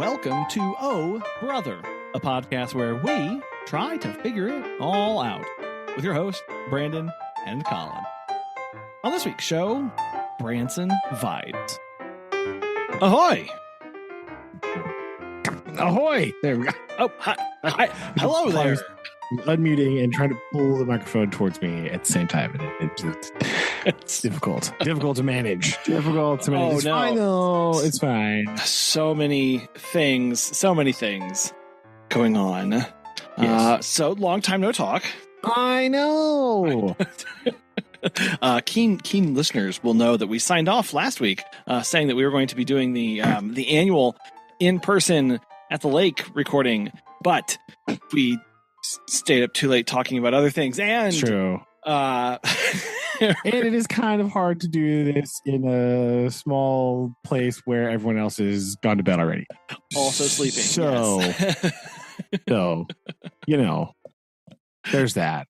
Welcome to Oh Brother, a podcast where we try to figure it all out with your hosts, Brandon and Colin. On this week's show, Branson vibes. Ahoy! Ahoy! There we go. Oh, hi. Hello there. Unmuting and trying to pull the microphone towards me at the same time. It's difficult. Difficult to manage. It's no. fine though. It's fine. So many things going on. Yes. So long time no talk. I know. Keen listeners will know that we signed off last week saying that we were going to be doing the annual in-person at the lake recording, but we stayed up too late talking about other things. And true. And it is kind of hard to do this in a small place where everyone else is gone to bed already. Also sleeping. So, yes. so there's that,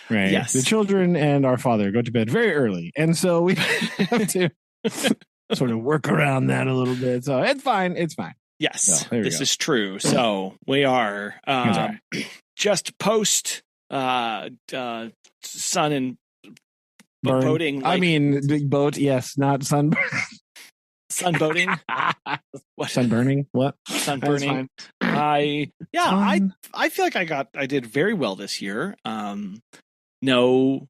right? Yes. The children and our father go to bed very early, and so we have to sort of work around that a little bit. So it's fine. Yes, so, this is true. So we are just post sun and boating. Like, I mean, big boat. Yes, not sun. Sunboating. What? Sunburning? What? Sunburning. I feel like I did very well this year. No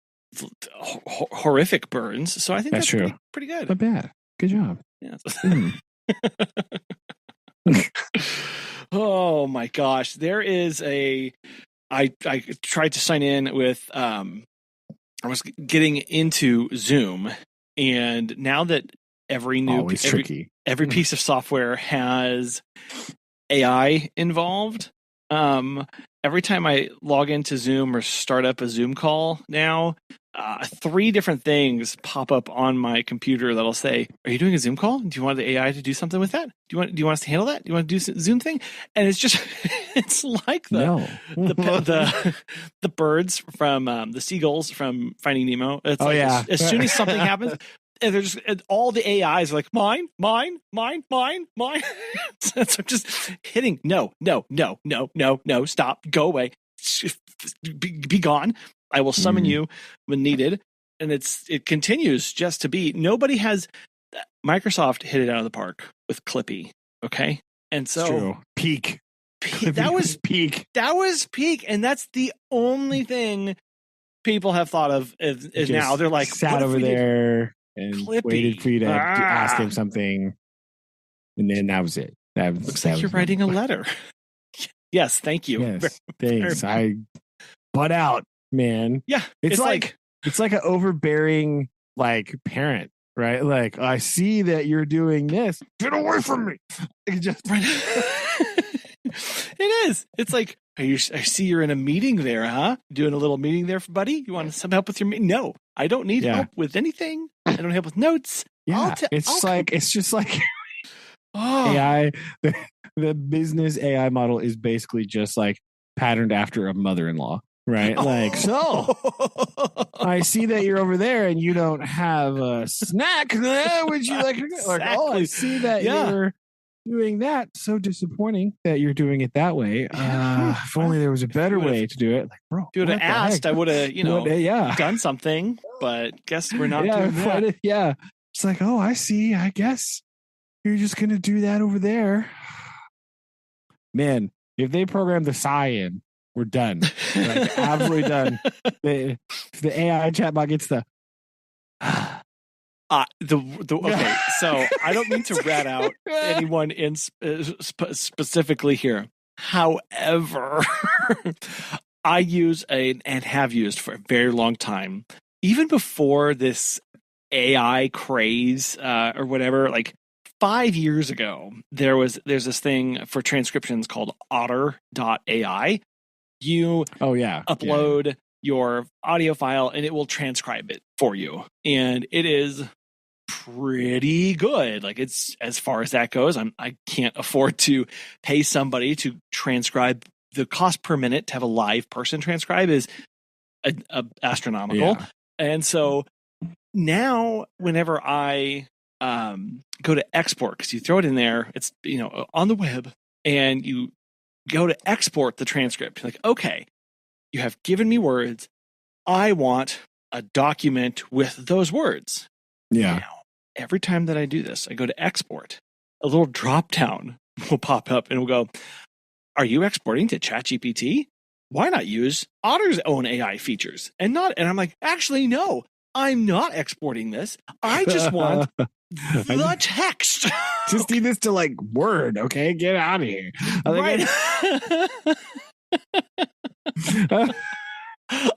horrific burns, so I think that's true. Pretty good. Not bad. Good job. Yeah. Oh my gosh, there is I tried to sign in with I was getting into Zoom, and now that every piece of software has AI involved, every time I log into Zoom or start up a Zoom call now, 3 different things pop up on my computer that'll say, "Are you doing a Zoom call? Do you want the AI to do something with that? Do you want us to handle that? Do you want to do a Zoom thing?" And it's just, it's like the birds from the seagulls from Finding Nemo. It's as soon as something happens, and they're just all the AIs are like mine. So I'm just hitting no, stop, go away, be gone. I will summon you when needed, and it continues just to be. Microsoft hit it out of the park with Clippy, okay? And so true. Peak. That was peak, and that's the only thing people have thought of is now. They're like sat over there and Clippy. Waited for you to ask him something, and then that was it. Looks like you're writing a letter. Yes, thank you. Yes, thanks. I butt out. Man, yeah, it's like an overbearing parent, right? Like, I see that you're doing this. Get away from me! It is. It's like, I see you're in a meeting there, huh? Doing a little meeting there, buddy. You want some help with your meeting? No, I don't need help with anything. I don't help with notes. Yeah, it's just like AI. The business AI model is basically just patterned after a mother-in-law. Right, so I see that you're over there and you don't have a snack. Would you like? Exactly. I see that you're doing that. So disappointing that you're doing it that way. If only there was a better way to do it. Bro, if you would have asked, I would have, done something. But guess we're not doing that. Yeah, it's like, I see. I guess you're just gonna do that over there. Man, if they program the Psy in, we're done. Absolutely done. The AI chatbot gets the okay. So I don't mean to rat out anyone in specifically here. However, I use and have used for a very long time, even before this AI craze or whatever. 5 years ago, there's this thing for transcriptions called Otter.ai. You upload your audio file and it will transcribe it for you. And it is pretty good. It's, as far as that goes, I can't afford to pay somebody to transcribe. The cost per minute to have a live person transcribe is astronomical. Yeah. And so now whenever I go to export, because you throw it in there, it's on the web, and you go to export the transcript. You're like, okay, you have given me words. I want a document with those words. Yeah. Now, every time that I do this, I go to export. A little drop down will pop up and will go, are you exporting to ChatGPT? Why not use Otter's own AI features? And I'm like, actually, no, I'm not exporting this. I just want the text. Just need this to like Word, okay? Get out of here. Right.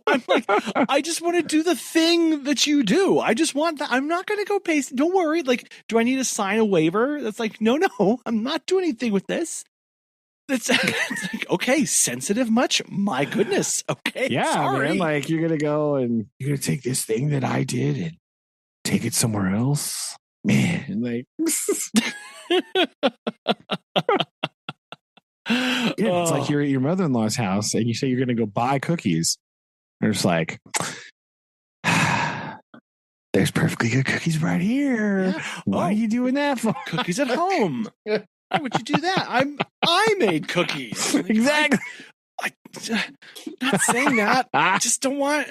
I'm like, I just want to do the thing that you do. I just want that. I'm not going to go paste. Don't worry. Like, do I need to sign a waiver? That's like, no, I'm not doing anything with this. It's like, okay, sensitive much? My goodness. Okay. Yeah, sorry. man. Like, you're going to go and you're going to take this thing that I did and take it somewhere else. Man, like. It's like you're at your mother-in-law's house and you say you're going to go buy cookies. They're just like, there's perfectly good cookies right here. Yeah. Why are you doing that for? Cookies at home. Why would you do that? I made cookies. Exactly. I'm not saying that. I just don't want.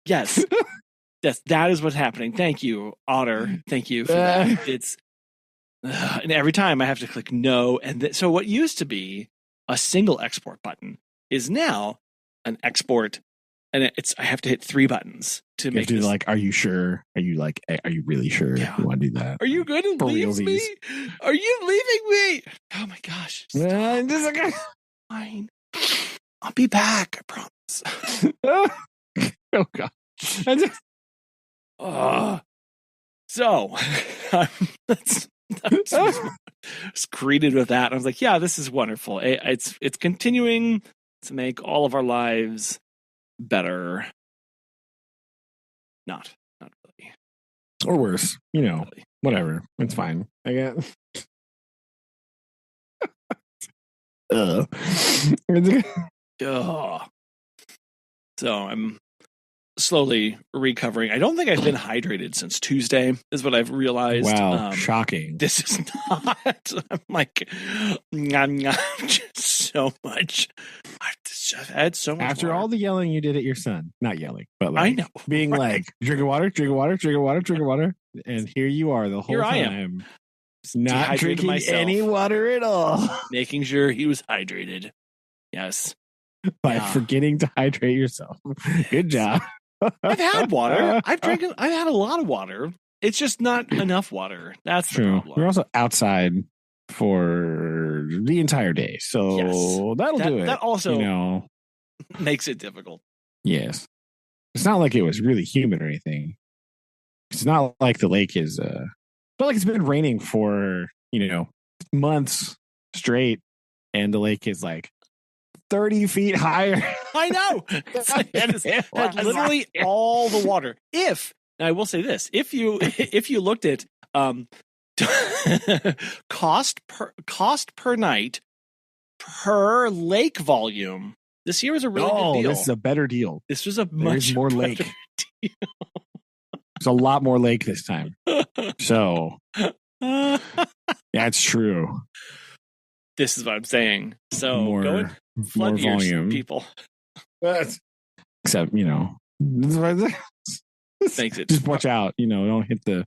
Yes, that is what's happening. Thank you, Otter. Thank you for that. It's and every time I have to click no, and so what used to be a single export button is now an export, and I have to hit 3 buttons to make this. Like, are you sure? Are you really sure you want to do that? Are you going to leave me? Are you leaving me? Oh my gosh! Fine. I'll be back. I promise. Oh god. So I was greeted with that. I was like, yeah, this is wonderful. It's continuing to make all of our lives better. Not really. Or worse. Really. Whatever. It's fine. I guess. So I'm slowly recovering. I don't think I've been hydrated since Tuesday, is what I've realized. Wow, shocking. This is not. I'm like, just so much. I've had so much. After all the yelling you did at your son, not yelling, but like, I know, being like, drink water, and here you are the whole time. I am. Not drinking myself. Any water at all. Making sure he was hydrated. Yes. By forgetting to hydrate yourself. Good job. I've had water. I've had a lot of water. It's just not enough water. That's true. The problem. We're also outside for the entire day. So that'll do it. That also makes it difficult. Yes. It's not like it was really humid or anything. It's not like the lake is but like it's been raining for, months straight, and the lake is like 30 feet higher. I know. Had literally all the water. Now I will say this: if you looked at cost per night per lake volume, this year was a really good deal. This is a better deal. This was a much more lake deal. There's a lot more lake this time. So, yeah, it's true. This is what I'm saying. So, more, go and flood your volume, people. Except, makes it just watch out. Don't hit the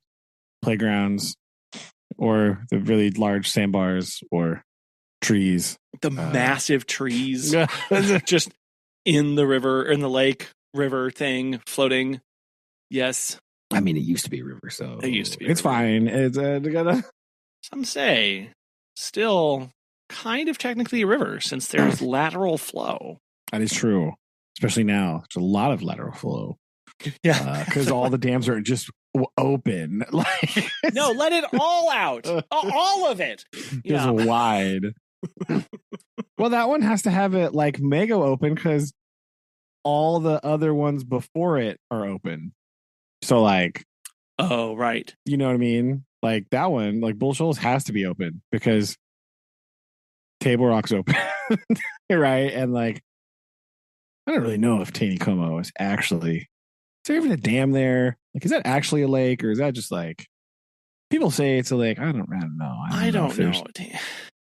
playgrounds or the really large sandbars or trees. The massive trees just in the river, in the lake river thing floating. Yes. I mean, it used to be a river, so it used to be. It's fine. It's some say still kind of technically a river since there's lateral flow. That is true, especially now. There's a lot of lateral flow. Yeah, because all the dams are just open. Like no, let it all out, all of it. Just wide. Well, that one has to have it like mega open because all the other ones before it are open. So like, oh right, you know what I mean? Like that one, like Bull Shoals has to be open because Table Rock's open, right? And like, I don't really know if Taneycomo is actually. Is there even a dam there? Like, is that actually a lake, or is that just like people say it's a lake? I don't know. I don't know.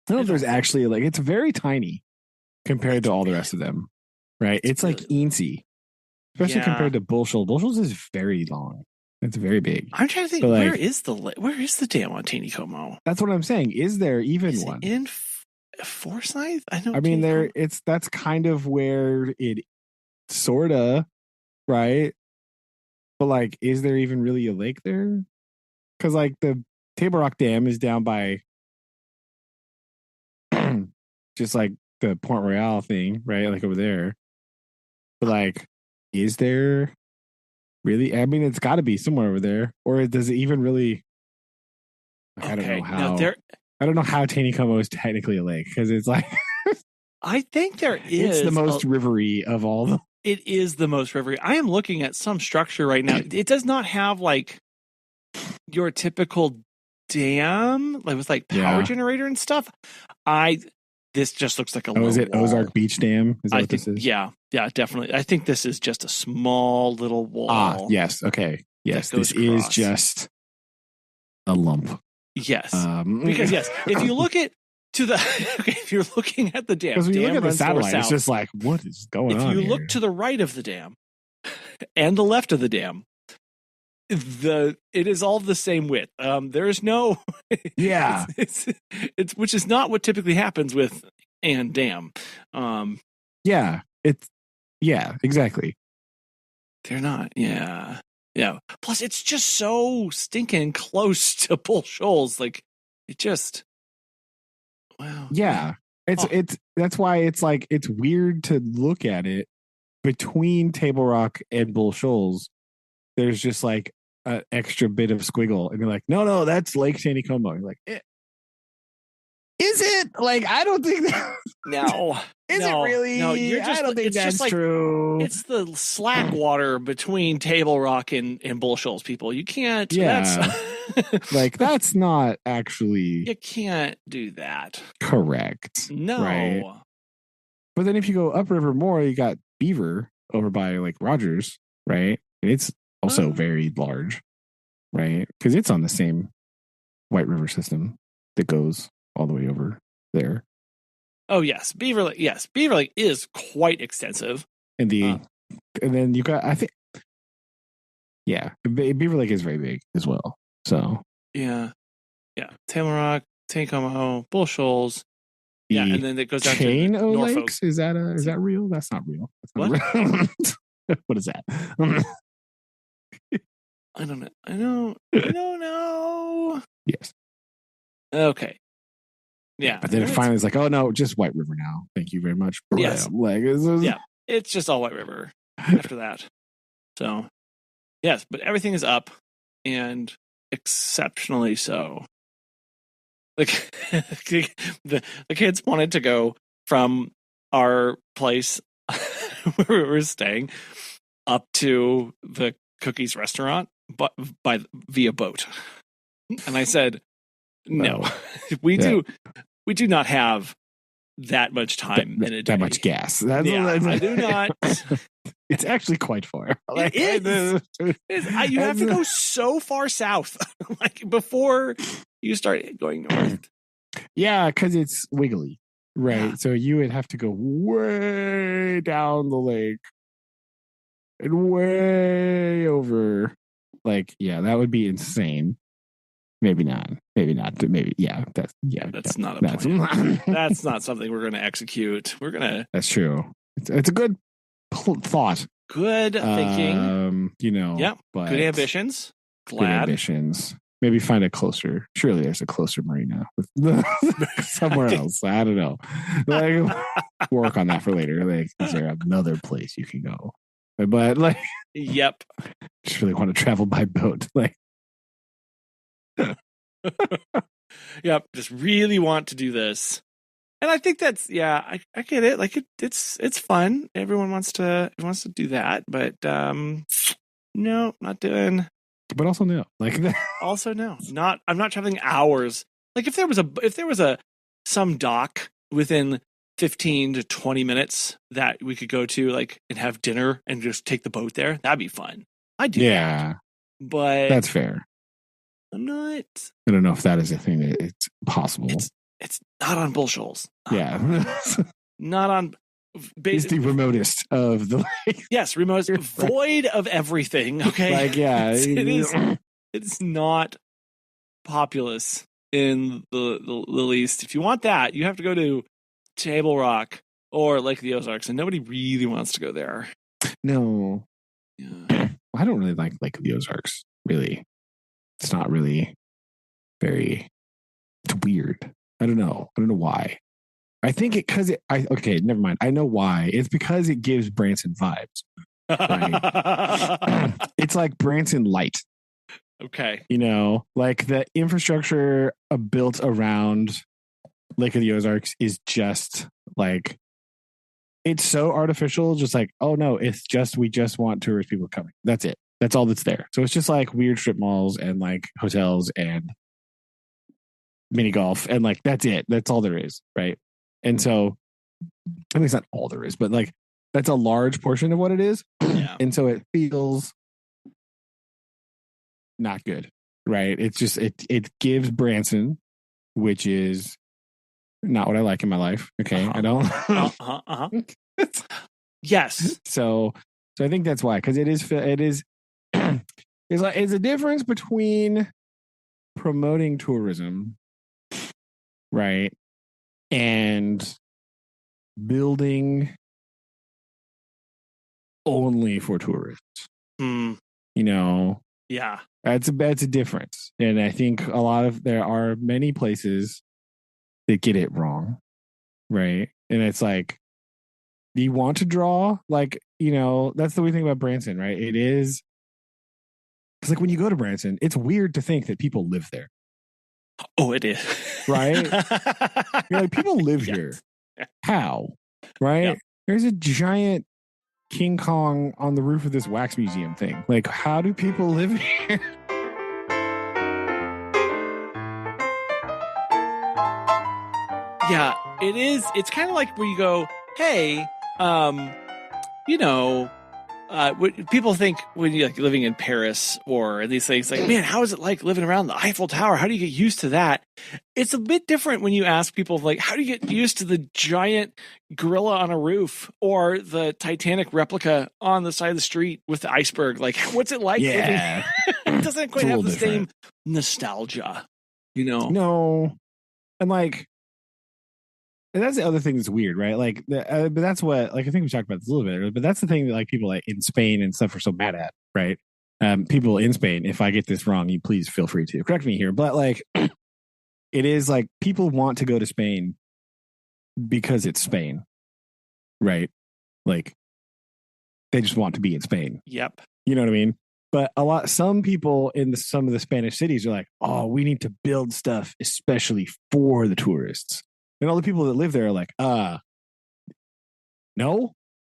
I don't know if there's actually like it's very tiny compared to all the rest of them, right? It's like eensy, especially compared to Bull Shoals. Bull Shoals is very long. It's very big. I'm trying to think, like, where is the dam on Taneycomo? That's what I'm saying. Is there even one in Forsyth? I mean, that's kind of where it sorta, right? But like, is there even really a lake there? Because like the Table Rock Dam is down by just like the Port Royale thing, right? Like over there. But like, is there really? I mean, it's got to be somewhere over there, or does it even really? I don't know how. I don't know how Taneycomo is technically a lake because it's like. I think there is. It's the most rivery of all them. It is the most rivery. I am looking at some structure right now. It does not have like your typical dam, like with like power generator and stuff. This just looks like a low is it wall. Ozark Beach Dam? Is that what this is? Yeah, definitely. I think this is just a small little wall. Yes. Okay. Yes, this is just a lump. Yes, because if you look at if you're looking at the dam, because when you look at the satellite, it's just like, what is going on? If you look to the right of the dam and the left of the dam, it is all the same width. There is no it's which is not what typically happens with and dam. Exactly. They're not. Plus, it's just so stinking close to Bull Shoals. Like, it just. Wow. Yeah, it's that's why it's like it's weird to look at it between Table Rock and Bull Shoals. There's just like an extra bit of squiggle, and you're like, no, that's Lake Taneycomo. You're like, is it? Like, I don't think that. No. Is it really? No, I don't think that's true. It's the slack water between Table Rock and Bull Shoals, people. You can't. Yeah. Like, that's not actually. You can't do that. Correct. No. Right? But then if you go upriver more, you got Beaver over by like Rogers, right? And it's also very large, right? Because it's on the same White River system that goes all the way over there. Oh yes, Beaver Lake. Yes, Beaver Lake is quite extensive. And then you got, I think, Beaver Lake is very big as well. So yeah, Table Rock, Taneycomo, Bull Shoals. And then it goes down Chain to Norfolk. Lakes. Is that real? That's not real. That's not real. What is that? I don't know. I don't know. Yes. Okay. Yeah. But then it finally is like, oh no, just White River now. Thank you very much. Yes. Like, it's just all White River after that. So, yes, but everything is up and exceptionally so. Like the kids wanted to go from our place where we were staying up to the Cookies restaurant, but via boat. And I said, no, we do not have that much time in a day. That much gas. I do not. It's actually quite far. Like, it is. You have to go so far south, like before you start going north. Yeah, because it's wiggly, right? Yeah. So you would have to go way down the lake and way over. Like, that would be insane. Maybe not. Maybe, that's not a plan. That's not something we're going to execute. That's true. It's a good thought. Good thinking. But good ambitions. Good ambitions. Maybe find a closer. Surely there's a closer marina somewhere else. I don't know. Like, work on that for later. Like, is there another place you can go? But like, yep. Just really want to travel by boat. Like, yep. Just really want to do this. And I think that's I get it. Like it's fun. Everyone wants to do that, but no, not doing. But also no. Like that. Also no. I'm not traveling hours. Like if there was some dock within 15 to 20 minutes that we could go to like and have dinner and just take the boat there, that'd be fun. I'd do that. But that's fair. I'm not. I don't know if that is a thing that it's possible. It's not on Bull Shoals. Yeah. Not on. It's the remotest of the lake. Yes, remotest, void of everything. Okay. Like, yeah. It is. It's not populous in the least. If you want that, you have to go to Table Rock or Lake of the Ozarks, and nobody really wants to go there. No. Yeah. I don't really like Lake of the Ozarks, really. It's not really very, it's weird. I don't know why. I think okay, never mind. I know why. It's because it gives Branson vibes. Right? It's like Branson light. Okay. You know, like the infrastructure built around Lake of the Ozarks is just like, it's so artificial. Just like, oh no, we just want tourist people coming. That's it. That's all that's there. So it's just like weird strip malls and like hotels and mini golf and like, that's it. That's all there is. Right. And so, I mean, it's not all there is, but like, that's a large portion of what it is. Yeah. And so it feels not good, right? It's just it gives Branson, which is not what I like in my life. Okay, I don't. Yes. So I think that's why, because it is it's a difference between promoting tourism, right, and building only for tourists. You know. Yeah. That's a difference. And I think there are many places that get it wrong. Right. And it's like, do you want to draw? Like, you know, that's the weird thing about Branson, right? It is. It's like when you go to Branson, it's weird to think that people live there. Oh, it is. Right? You're like, people live here. How? Right? Yep. There's a giant King Kong on the roof of this wax museum thing. Like, how do people live here? Yeah, it is. It's kind of like where you go, hey, you know, what people think when you're like living in Paris or these things, like, man, how is it like living around the Eiffel Tower? How do you get used to that? It's a bit different when you ask people, like, how do you get used to the giant gorilla on a roof or the Titanic replica on the side of the street with the iceberg? Like, what's it like? Yeah. It doesn't quite have the same nostalgia, you know? No. And like, and that's the other thing that's weird, right? Like, but that's what, like, I think we talked about this a little bit, but that's the thing that like people like in Spain and stuff are so mad at, right? People in Spain, if I get this wrong, you please feel free to correct me here. But like, it is like people want to go to Spain because it's Spain, right? Like, they just want to be in Spain. Yep. You know what I mean? But some people in some of the Spanish cities are like, oh, we need to build stuff especially for the tourists. And all the people that live there are like, no,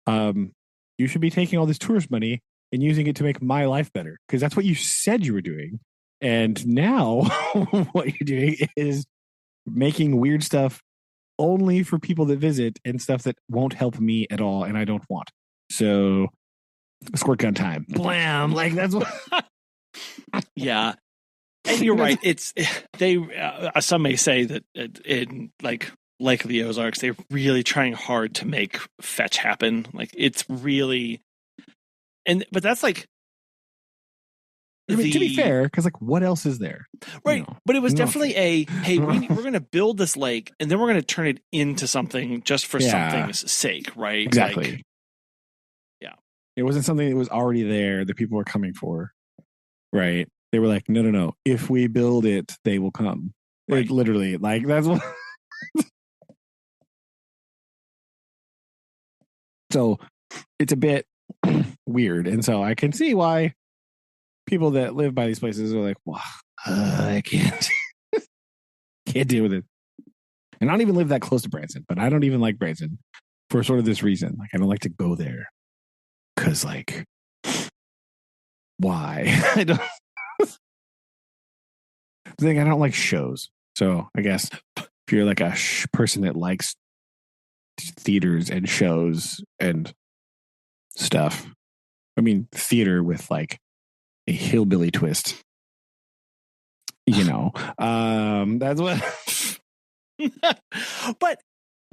you should be taking all this tourist money and using it to make my life better, because that's what you said you were doing. And now what you're doing is making weird stuff only for people that visit and stuff that won't help me at all and I don't want. So squirt gun time. Blam. Like, that's what. Yeah. And you're right. It's some may say that in like Lake of the Ozarks, they're really trying hard to make fetch happen. Like, it's really, but that's like, I mean, to be fair, because like, what else is there? Right. You know, but it was definitely hey, we're going to build this lake and then we're going to turn it into something just for something's sake, right? Exactly. Like, yeah. It wasn't something that was already there that people were coming for, right? They were like, no. If we build it, they will come. Right. It literally, like, that's what. So it's a bit weird. And so I can see why people that live by these places are like, wow, I can't deal with it. And I don't even live that close to Branson, but I don't even like Branson for sort of this reason. Like, I don't like to go there because, like, why? I don't like shows. So I guess if you're like a person that likes theaters and shows and stuff, I mean, theater with like a hillbilly twist, you know, that's what But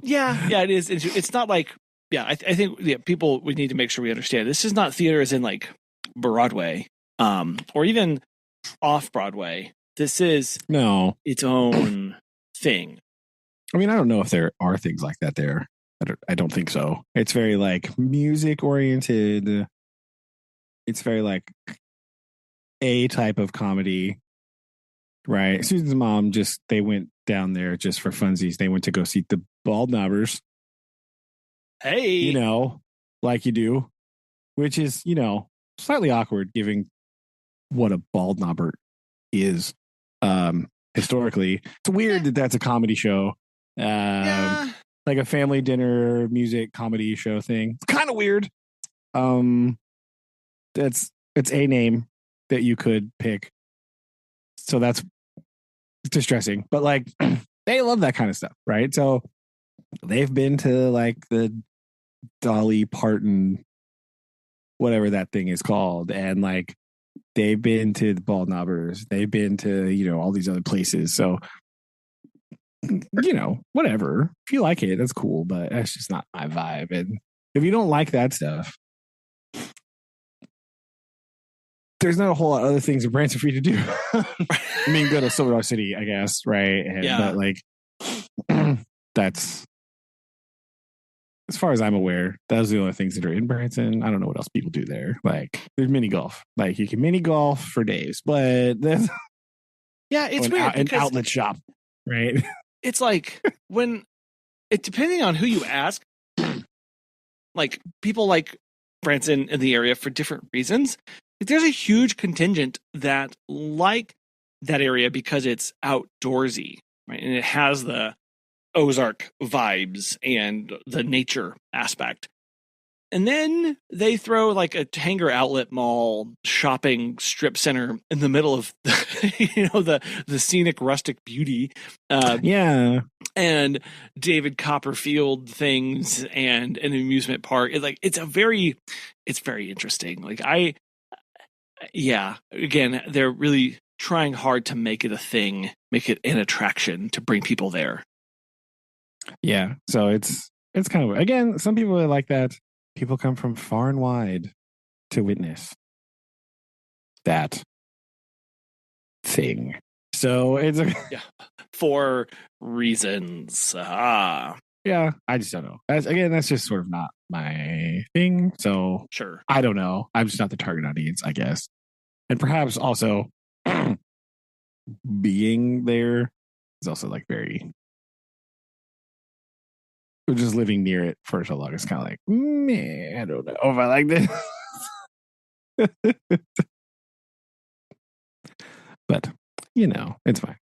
yeah, it is. It's not like, I think people, we need to make sure we understand this is not theater as in like Broadway, or even off Broadway. This is its own thing. I mean, I don't know if there are things like that there. I don't think so. It's very like music oriented. It's very like a type of comedy, right? Susan's mom they went down there just for funsies. They went to go see the Bald Knobbers. Hey, you know, like you do, which is, you know, slightly awkward given what a bald knobber is historically. It's weird that that's a comedy show. Like a family dinner music comedy show thing. It's kind of weird. It's a name that you could pick. So that's distressing. But like they love that kind of stuff, right? So they've been to like the Dolly Parton, whatever that thing is called, and like they've been to the Bald Knobbers. They've been to, you know, all these other places. So, you know, whatever. If you like it, that's cool, but that's just not my vibe. And if you don't like that stuff, there's not a whole lot of other things in Branson for you to do. I mean, go to Silver Dollar City, I guess, right? And, but like, that's, as far as I'm aware, those are the only things that are in Branson. I don't know what else people do there. Like, there's mini golf. Like, you can mini golf for days, but that's it's weird. An outlet shop, right? It's like depending on who you ask, like people like Branson in the area for different reasons. There's a huge contingent that like that area because it's outdoorsy, right? And it has the Ozark vibes and the nature aspect. And then they throw like a Tanger outlet mall shopping strip center in the middle of the scenic rustic beauty. And David Copperfield things and an amusement park. It's very interesting. Like again, they're really trying hard to make it a thing, make it an attraction to bring people there. Yeah. So it's kind of, again, some people are like that. People come from far and wide to witness that thing. So it's for reasons. Yeah, I just don't know. That's just sort of not my thing. So sure, I don't know. I'm just not the target audience, I guess. And perhaps also being there is also like very, just living near it for so long. It's kind of like, man, I don't know if I like this. But, you know, it's fine.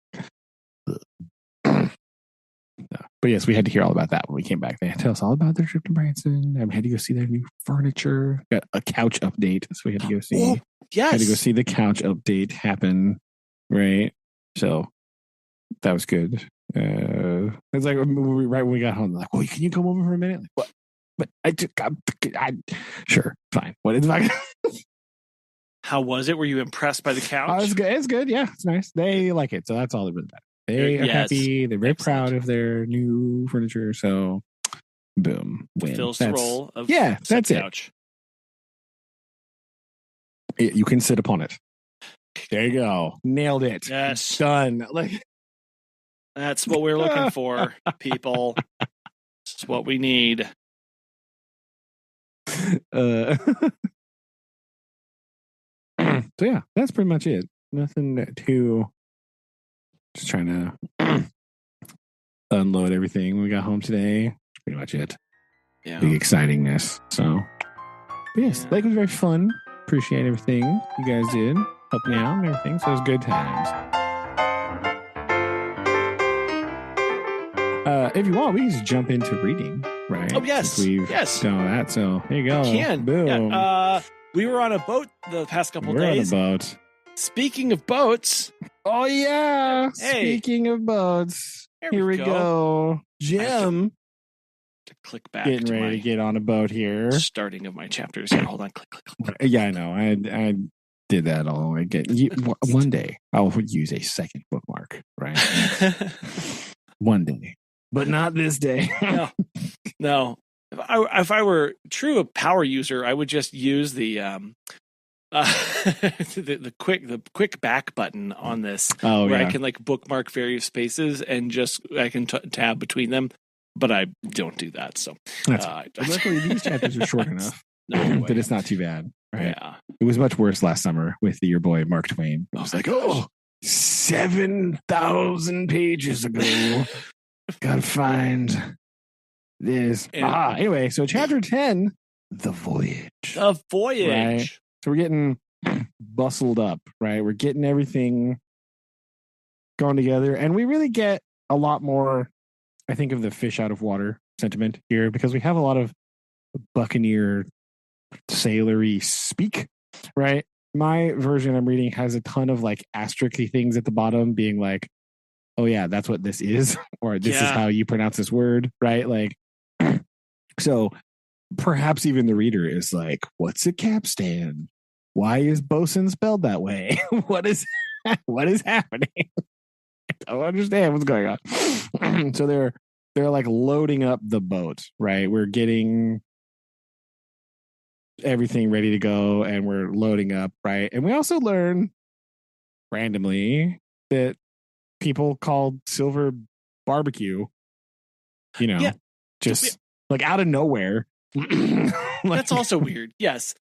But yes, we had to hear all about that when we came back. They had to tell us all about their trip to Branson. I had to go see their new furniture. Got a couch update, so we had to go see. Oh, yes, had to go see the couch update happen. Right, so that was good. It's like right when we got home, like, well, can you come over for a minute? Like, what? But I sure, fine. What is like? How was it? Were you impressed by the couch? It's good. It's good. Yeah, it's nice. They like it, so that's all that really matters. They are happy. They're very proud of their new furniture. So, boom, win. Fills the role of that's couch. You can sit upon it. There you go. Nailed it. Yes, done. Like that's what we're looking for, people. This is what we need. So yeah, that's pretty much it. Nothing too. Just trying to unload everything when we got home today. That's pretty much it. Yeah. Big excitingness. So, but yes, Lake was very fun. Appreciate everything you guys did, helping out and everything. So it was good times. If you want, we can just jump into reading, right? Oh yes, since we've done all that. So there you go. Boom. Yeah. We were on a boat the past couple days. On a boat. Speaking of boats. Oh, yeah. Hey. Speaking of boats. Here we go. Jim. To click back. Getting ready to get on a boat here. Starting of my chapters here. Hold on. Click. Yeah, I know. I did that all again. One day I'll use a second bookmark, right? One day, but not this day. No. If I were true a power user, I would just use the the quick back button on this, where I can like bookmark various spaces and just I can tab between them. But I don't do that. So luckily these chapters are short enough that it's not too bad. Right? Yeah. It was much worse last summer with your boy Mark Twain. It was 7,000 pages ago. Gotta find this. Anyway, so chapter 10, The Voyage. The Voyage. Right? So we're getting bustled up, right? We're getting everything going together. And we really get a lot more, I think, of the fish out of water sentiment here, because we have a lot of buccaneer sailory speak, right? My version I'm reading has a ton of like asterisk-y things at the bottom being like, oh yeah, that's what this is, or this is how you pronounce this word, right? Like, so perhaps even the reader is like, what's a capstan? Why is bosun spelled that way? what is happening? I don't understand what's going on. So they're like loading up the boat, right? We're getting everything ready to go and we're loading up, right? And we also learn randomly that people called silver barbecue, just like out of nowhere. That's also weird. Yes.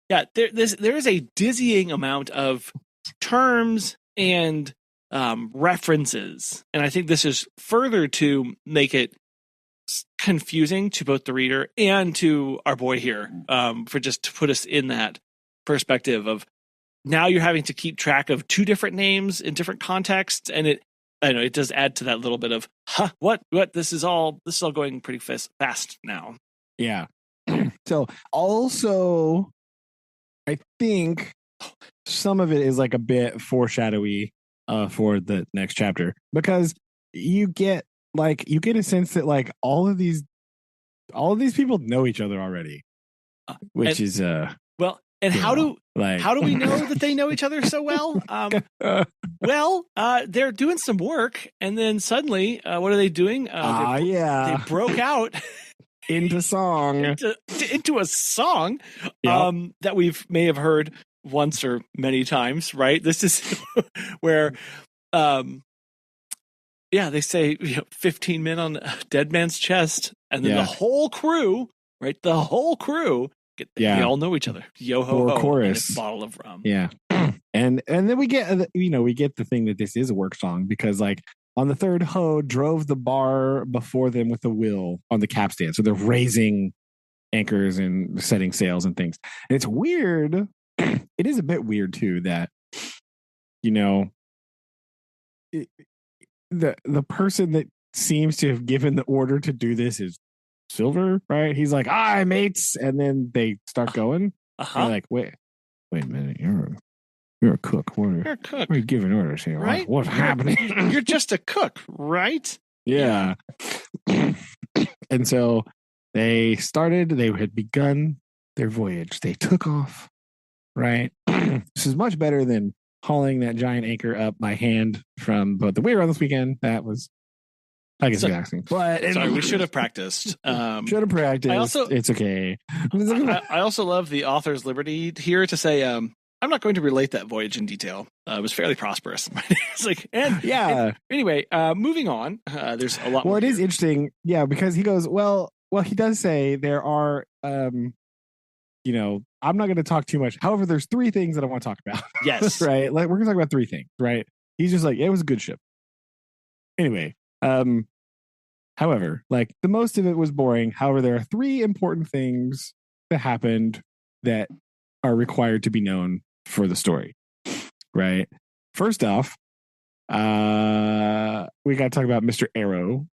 Yeah. There is a dizzying amount of terms and references. And I think this is further to make it confusing to both the reader and to our boy here, for just to put us in that perspective of now you're having to keep track of two different names in different contexts, and it does add to that little bit of what this is all going pretty fast now. Yeah. So also I think some of it is like a bit foreshadowy for the next chapter, because you get a sense that like all of these people know each other already, which is well. And how do we know that they know each other so well? They're doing some work, and then suddenly, what are they doing? They broke out into song, into a song that we may have heard once or many times. Right? This is where, they say 15 men on a dead man's chest, and then the whole crew, right? The whole crew. They all know each other. Yo ho ho! Chorus, and a bottle of rum. Yeah, and then we get the thing that this is a work song, because like on the third hoe drove the bar before them with a will on the capstan, so they're raising anchors and setting sails and things. And it's weird. It is a bit weird too that the person that seems to have given the order to do this is Silver, right? He's like, "Aye, mates," and then they start going. They're like, wait a minute, you're a cook. You're a cook. We're giving orders here, right? What's happening? You're just a cook, right? Yeah. And so they had begun their voyage. They took off, right? This is much better than hauling that giant anchor up by hand from boat that we were on this weekend. That was, I guess, relaxing. But sorry, we should have practiced. It's okay. I also love the author's liberty here to say, I'm not going to relate that voyage in detail. It was fairly prosperous. It's like, anyway, moving on. There's a lot more. Well, it is interesting, because he goes, well, he does say there are, I'm not going to talk too much. However, there's three things that I want to talk about. Yes. Right? Like, we're going to talk about three things, right? He's just like, it was a good ship. Anyway, however, like the most of it was boring. However, there are three important things that happened that are required to be known for the story, right? First off, we got to talk about Mr. Arrow,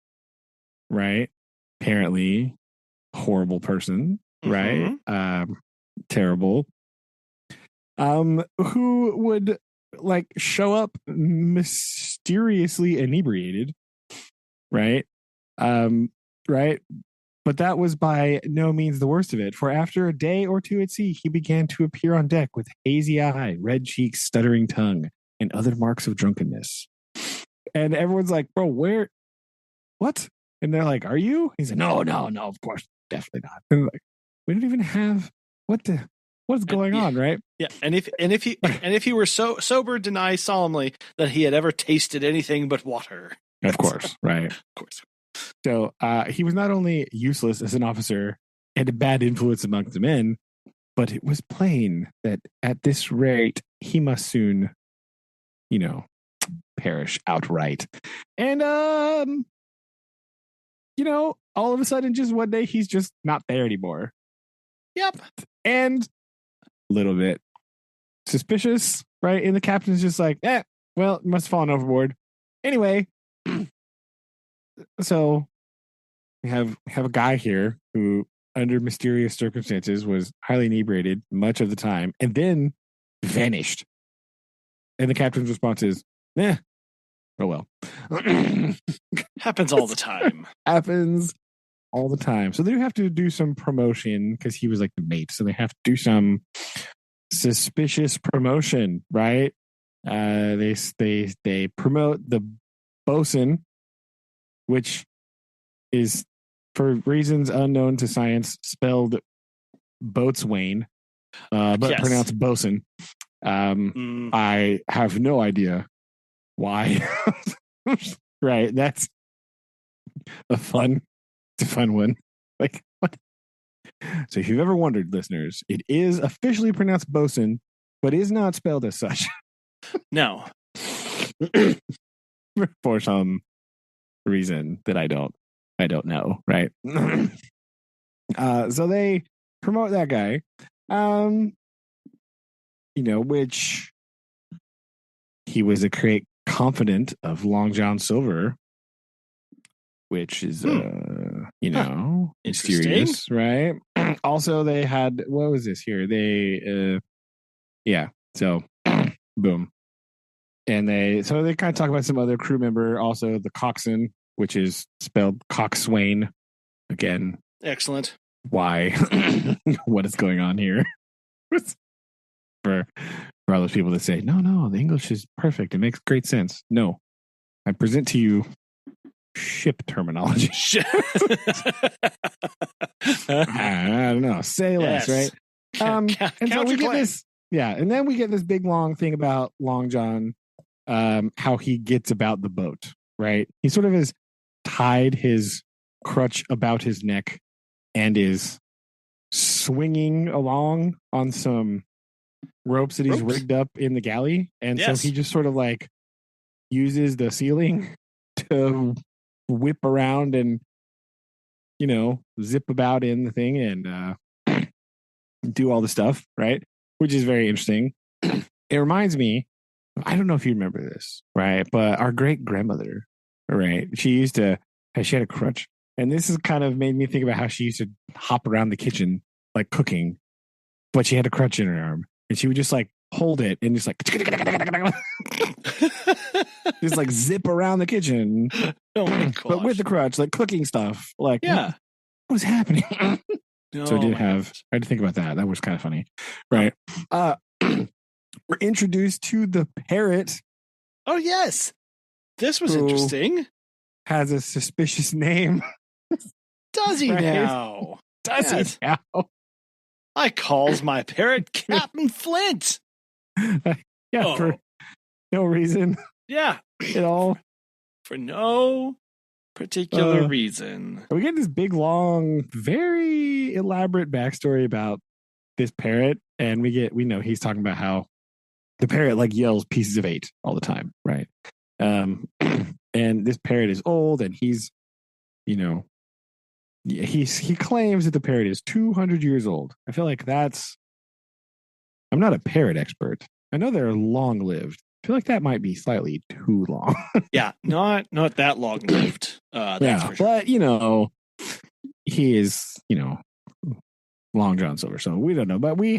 right? Apparently, horrible person, right? Terrible. Who would like show up mysteriously inebriated, right? Right. But that was by no means the worst of it, for after a day or two at sea, he began to appear on deck with hazy eye, red cheeks, stuttering tongue, and other marks of drunkenness. And everyone's like, bro, where what? And they're like, are you? He's like, no, of course, definitely not. And like, we don't even have what's going on, right? Yeah, and if he were so sober, deny solemnly that he had ever tasted anything but water. Of course, right? Of course. So he was not only useless as an officer and a bad influence amongst the men, but it was plain that at this rate he must soon, perish outright. And all of a sudden, just one day, he's just not there anymore. Yep. And a little bit suspicious, right? And the captain's just like, well, must have fallen overboard. Anyway, so we have a guy here who, under mysterious circumstances, was highly inebriated much of the time and then vanished. And the captain's response is, oh well. Happens all the time. Happens all the time. So they have to do some promotion because he was like the mate. So they have to do some suspicious promotion, right? They promote the boatswain, which is, for reasons unknown to science, spelled boatswain, but Yes. pronounced bosun. I have no idea why. Right, that's a fun one. Like, what? So if you've ever wondered, listeners, it is officially pronounced bosun, but is not spelled as such. No. For some reason that I don't know, right? So they promote that guy, which he was a great confidant of Long John Silver, which is mysterious, right? Also, they had, what was this here? So boom. And they kind of talk about some other crew member, also the coxswain, which is spelled coxswain. Again, excellent. Why? What is going on here? For all those people that say, no, the English is perfect. It makes great sense. No, I present to you ship terminology. I don't know. Say less, right? And so we get this, and then we get this big long thing about Long John, how he gets about the boat, right? He sort of has tied his crutch about his neck and is swinging along on some ropes that he's rigged up in the galley. And so he just sort of like uses the ceiling to whip around and, zip about in the thing and do all the stuff, right? Which is very interesting. It reminds me, I don't know if you remember this, right? But our great grandmother, right? She had a crutch. And this has kind of made me think about how she used to hop around the kitchen, like cooking, but she had a crutch in her arm. And she would just like hold it and just like just like zip around the kitchen. Oh my gosh. But with the crutch, like cooking stuff. Like, what was happening? So I had to think about that. That was kind of funny. Right. We're introduced to the parrot. Oh yes. This was interesting. Has a suspicious name. Does he now? Does he now? I calls my parrot Captain Flint. For no reason. Yeah. At all. For no particular reason. We get this big, long, very elaborate backstory about this parrot. And we know he's talking about how the parrot like yells pieces of 8 all the time. Right. And this parrot is old and he's, he claims that the parrot is 200 years old. I feel like I'm not a parrot expert. I know they're long lived. I feel like that might be slightly too long. Yeah, not that long lived. That's for sure. But he is, Long John Silver. So we don't know. But we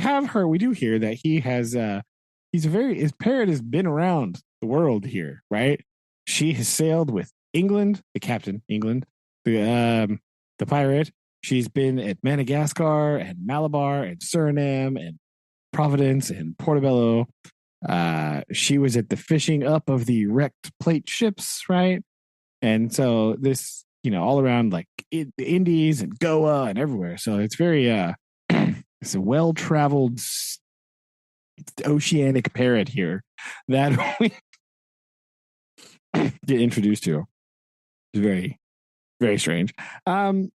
do hear that he has his parrot has been around the world here, right? She has sailed with England, the captain, the pirate. She's been at Madagascar and Malabar and Suriname and Providence and Portobello. She was at the fishing up of the wrecked plate ships, right? And so this all around like the Indies and Goa and everywhere. So it's very it's a well-traveled oceanic parrot here that we get introduced to. It's very, very strange. And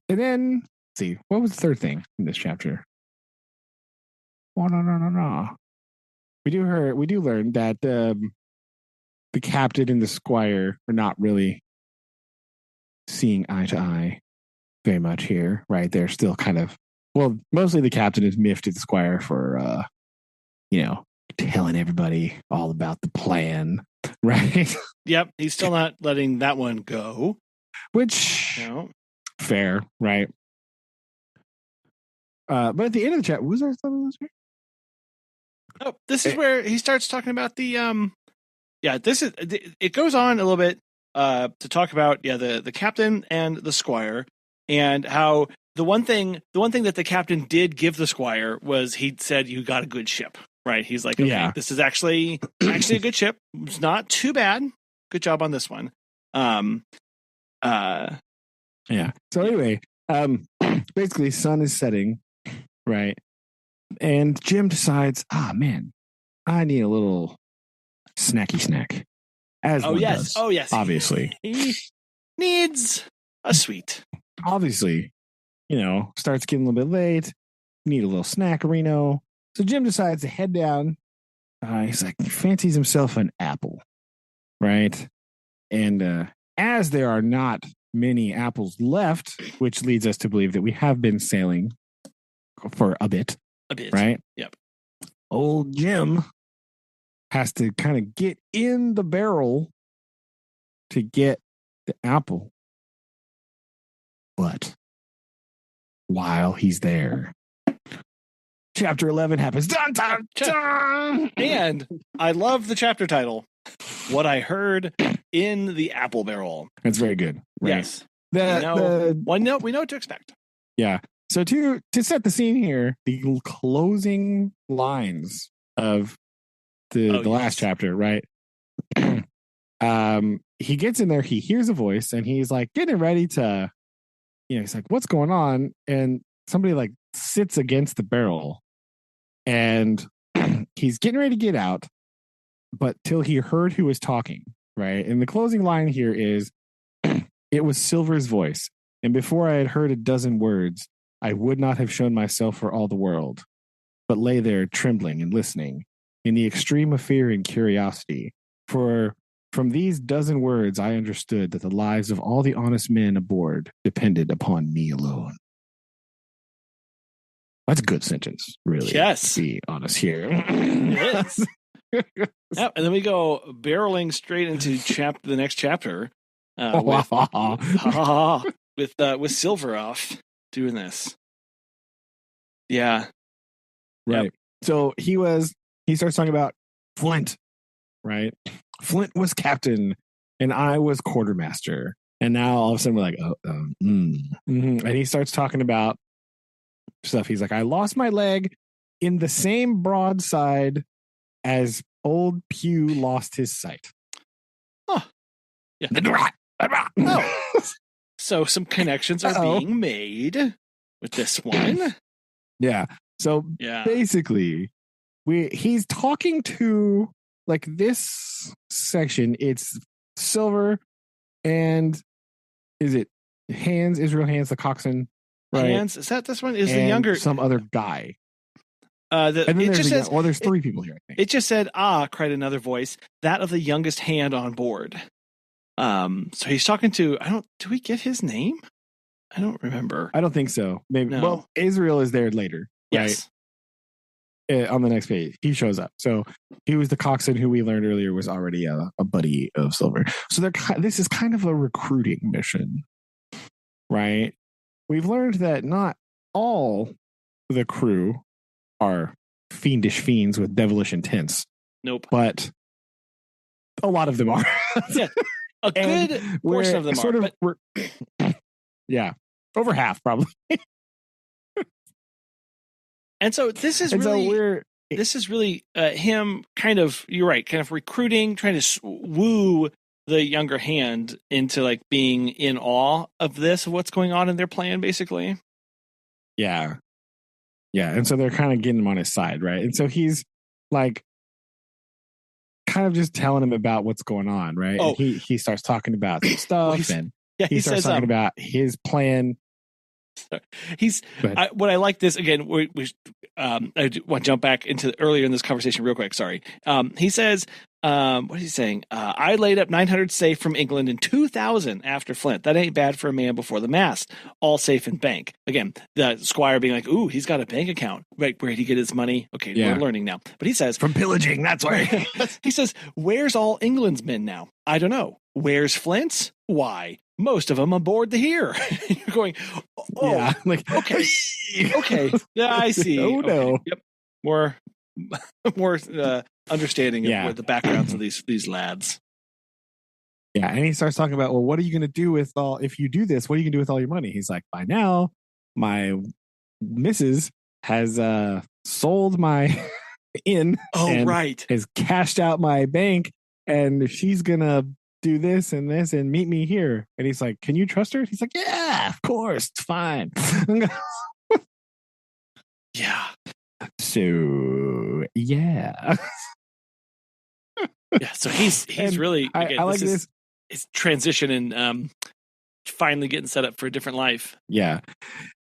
then let's see, what was the third thing in this chapter? Oh, no. We do learn that the captain and the squire are not really seeing eye to eye very much here, right? They're still kind of, well, mostly the captain is miffed at the squire for telling everybody all about the plan, right? Yep, he's still not letting that one go. Which fair, right? But at the end of the chat, was there something else here? Oh, this is where he starts talking about the it goes on a little bit to talk about the captain and the squire, and how the one thing that the captain did give the squire was he said, you got a good ship, right? He's like, okay, this is actually a good ship. It's not too bad. Good job on this one. So anyway, basically sun is setting, right? And Jim decides, man, I need a little snacky snack. As one does, obviously. He needs a sweet. Obviously, starts getting a little bit late. Need a little snackerino. So Jim decides to head down. He's like, he fancies himself an apple, right? And as there are not many apples left, which leads us to believe that we have been sailing for a bit, right? Yep. Old Jim has to kind of get in the barrel to get the apple. But while he's there, chapter 11 happens. Dun, dun, dun! And I love the chapter title, What I Heard in the Apple Barrel. That's very good. Right? Yes. We know what to expect. Yeah. So to set the scene here, the closing lines of the last chapter, right? He gets in there, he hears a voice, and he's like getting ready to, he's like, what's going on? And somebody like sits against the barrel, and he's getting ready to get out, but till he heard who was talking, right? And the closing line here is, it was Silver's voice. And before I had heard a dozen words, I would not have shown myself for all the world, but lay there trembling and listening in the extreme of fear and curiosity. For from these dozen words, I understood that the lives of all the honest men aboard depended upon me alone. That's a good sentence, really. Yes. To be honest here. It is. Yep. And then we go barreling straight into the next chapter with Silver off doing this. Yeah. Right. Yep. So he starts talking about Flint, right? Flint was captain and I was quartermaster. And now all of a sudden we're like, And he starts talking about stuff. He's like, I lost my leg in the same broadside as old Pew lost his sight. Huh. Yeah. Oh. So some connections are being made with this one. Yeah. So basically, he's talking to, like, this section, it's Silver and is it Israel Hands, the coxswain, right? Hands, is that this one? Is the younger some other guy? And then there's three people here, I think. It just said, cried another voice, that of the youngest hand on board. So he's talking to, do we get his name? I don't remember. I don't think so. Maybe. No. Well, Israel is there later. Yes. Right? On the next page, he shows up. So he was the coxswain who we learned earlier was already a buddy of Silver. So this is kind of a recruiting mission, right? We've learned that not all the crew are fiendish fiends with devilish intents. Nope. But a lot of them are. Yeah. A good portion of them are. Yeah. Over half, probably. And so this is really him kind of, you're right, kind of recruiting, trying to woo the younger hand into like being in awe of what's going on in their plan, basically. Yeah. Yeah. And so they're kind of getting him on his side, right? And so he's like kind of just telling him about what's going on, right? Oh. And he starts talking about some stuff and he starts talking about his plan. What I like this again. I want to jump back into earlier in this conversation real quick. Sorry. He says, what is he saying? I laid up 900 safe from England in 2000 after Flint. That ain't bad for a man before the mast. All safe in bank. Again, the squire being like, ooh, he's got a bank account. Right, where'd he get his money? Okay, we're learning now. But he says, from pillaging. That's where he says, where's all England's men now? I don't know. Where's Flint's? Why? Most of them aboard the here. You're going, oh, yeah, like, okay. Yeah, I see. Oh, no. Yep. More understanding of the backgrounds of these lads. Yeah, and he starts talking about, well, what are you going to do if you do this? What are you going to do with all your money? He's like, by now, my missus has sold my inn. Oh, right. Has cashed out my bank, and she's going to do this and this and meet me here. And he's like, can you trust her? He's like, yeah, of course, it's fine. Yeah. So yeah. Yeah, so he's really again, I like this. His transition and finally getting set up for a different life. Yeah.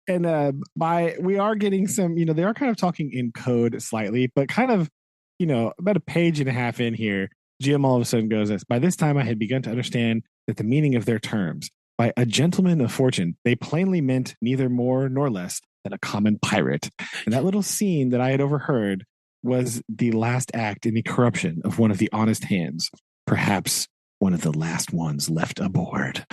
And we are getting some, they are kind of talking in code slightly, but kind of, about a page and a half in here, Jim all of a sudden goes, by this time I had begun to understand that the meaning of their terms. By a gentleman of fortune, they plainly meant neither more nor less than a common pirate. And that little scene that I had overheard was the last act in the corruption of one of the honest hands, perhaps one of the last ones left aboard.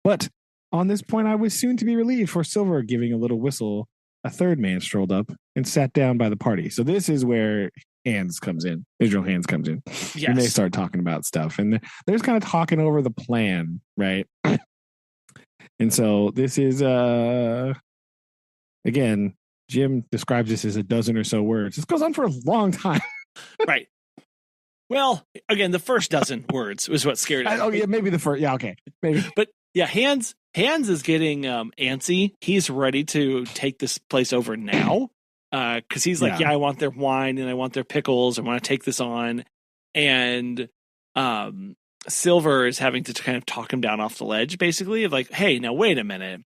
But on this point, I was soon to be relieved, for Silver, giving a little whistle, a third man strolled up and sat down by the party. So this is where Israel Hands comes in. Yes. And they start talking about stuff. And they're just kind of talking over the plan, right? And so this is, again, Jim describes this as a dozen or so words. This goes on for a long time. Right. Well, again, the first dozen words was what scared us. Oh, yeah, maybe the first. Yeah, okay. Maybe. But yeah, Hands is getting antsy. He's ready to take this place over now. Because he's like, I want their wine and I want their pickles. I want to take this on. And Silver is having to kind of talk him down off the ledge, basically, of like, hey, now wait a minute.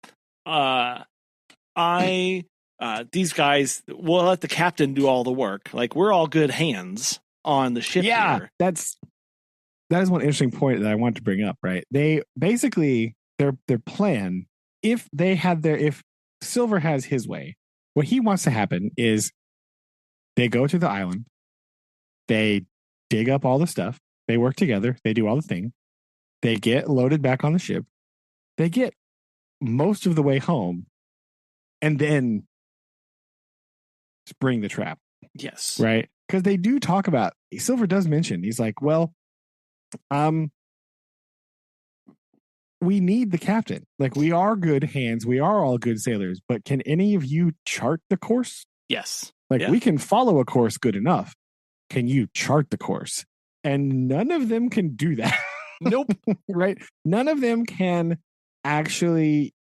These guys, we'll let the captain do all the work. Like, we're all good hands on the ship here. That is one interesting point that I want to bring up, right? They basically, their plan, if Silver has his way, what he wants to happen is they go to the island, they dig up all the stuff, they work together, they do all the thing, they get loaded back on the ship, they get most of the way home, and then spring the trap. Yes. Right? Because they do talk about, Silver does mention, he's like, well, we need the captain. Like, we are good hands. We are all good sailors. But can any of you chart the course? Yes. Like, we can follow a course good enough. Can you chart the course? And none of them can do that. Nope. Right? None of them can actually,